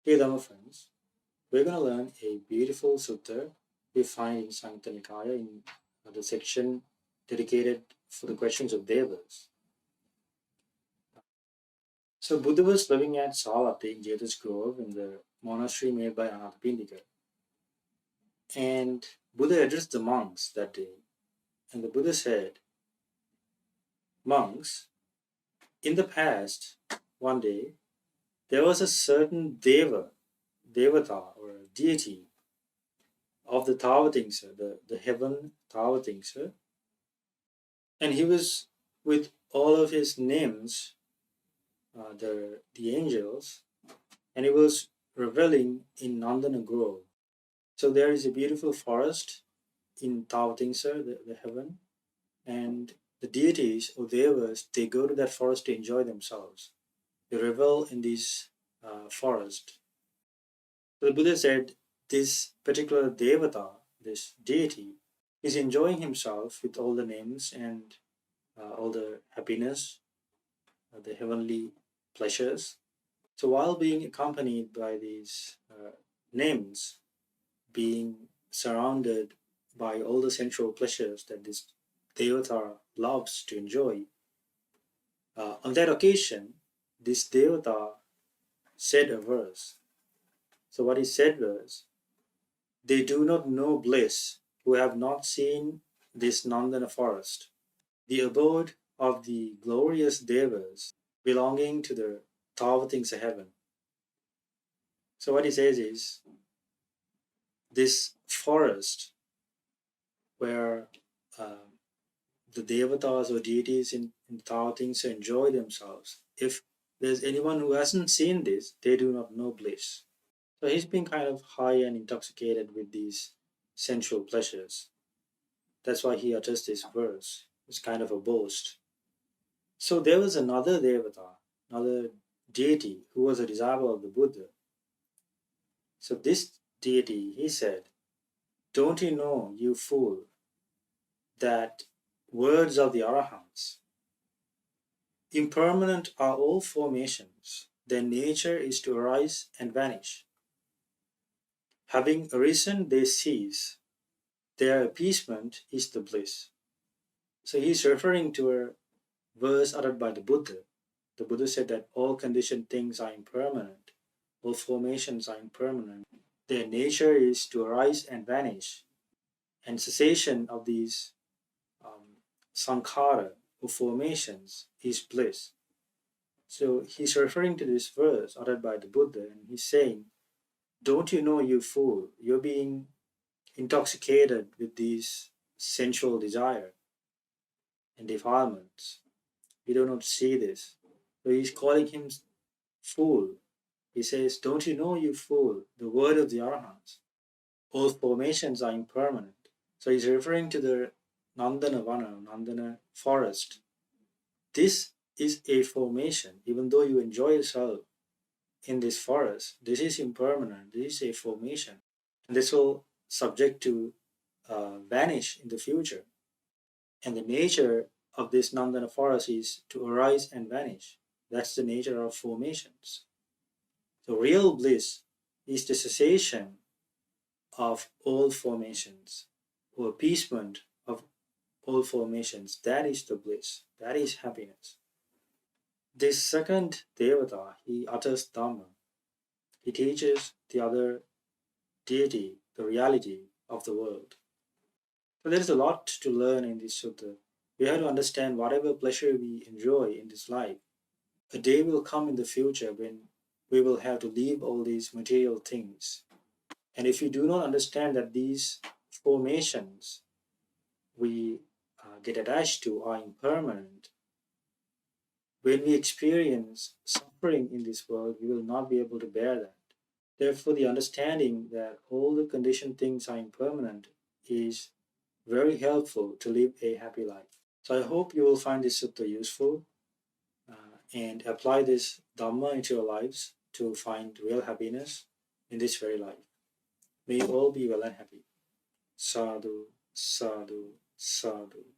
Hey Dhamma friends, we're going to learn a beautiful sutta we find in Samyutta Nikaya in the section dedicated for the questions of Devas. So Buddha was living at Savatthi in Jeta's Grove in the monastery made by Anathapindika. And Buddha addressed the monks that day. And the Buddha said, "Monks, in the past, one day, there was a certain Devata or a deity of the Tavatimsa, the heaven Tavatimsa, and he was with all of his nymphs, the angels, and he was reveling in Nandana Grove. So there is a beautiful forest in Tavatimsa, the heaven, and the deities or devas, they go to that forest to enjoy themselves. They revel in this forest. So the Buddha said this particular devata, this deity, is enjoying himself with all the names and all the happiness, the heavenly pleasures. So while being accompanied by these names, being surrounded by all the sensual pleasures that this devata loves to enjoy, on that occasion, this devata said a verse. So what he said was, "They do not know bliss who have not seen this Nandana forest, the abode of the glorious devas belonging to the Tavatimsa heaven." So what he says is, this forest where uh, the devatas or deities in Tavatimsa enjoy themselves, if there's anyone who hasn't seen this, they do not know bliss. So he's been kind of high and intoxicated with these sensual pleasures. That's why he utters this verse. It's kind of a boast. So there was another devata, another deity who was a disciple of the Buddha. So this deity, he said, "Don't you know, you fool, that words of the Arahants, impermanent are all formations, their nature is to arise and vanish. Having arisen, they cease, their appeasement is the bliss." So he's referring to a verse uttered by the Buddha. The Buddha said that all conditioned things are impermanent, all formations are impermanent. Their nature is to arise and vanish, and cessation of these sankhara or formations is bliss. So he's referring to this verse uttered by the Buddha, and he's saying, "Don't you know, you fool, you're being intoxicated with these sensual desire and defilements. You do not see this." So he's calling him fool. He says, "Don't you know, you fool, the word of the Arahants, all formations are impermanent." So he's referring to the Nandana Vana, Nandana forest. This is a formation. Even though you enjoy yourself in this forest, this is impermanent. This is a formation. And this will subject to vanish in the future. And the nature of this Nandana forest is to arise and vanish. That's the nature of formations. So real bliss is the cessation of all formations or appeasement of all formations. That is the bliss. That is happiness. This second Devata, he utters Dhamma. He teaches the other deity the reality of the world. So there is a lot to learn in this sutta. We have to understand whatever pleasure we enjoy in this life, a day will come in the future when we will have to leave all these material things. And if we do not understand that these formations we get attached to are impermanent, when we experience suffering in this world, we will not be able to bear that. Therefore, the understanding that all the conditioned things are impermanent is very helpful to live a happy life. So I hope you will find this sutta useful and apply this Dhamma into your lives to find real happiness in this very life. May you all be well and happy. Sadhu, sadhu, sadhu.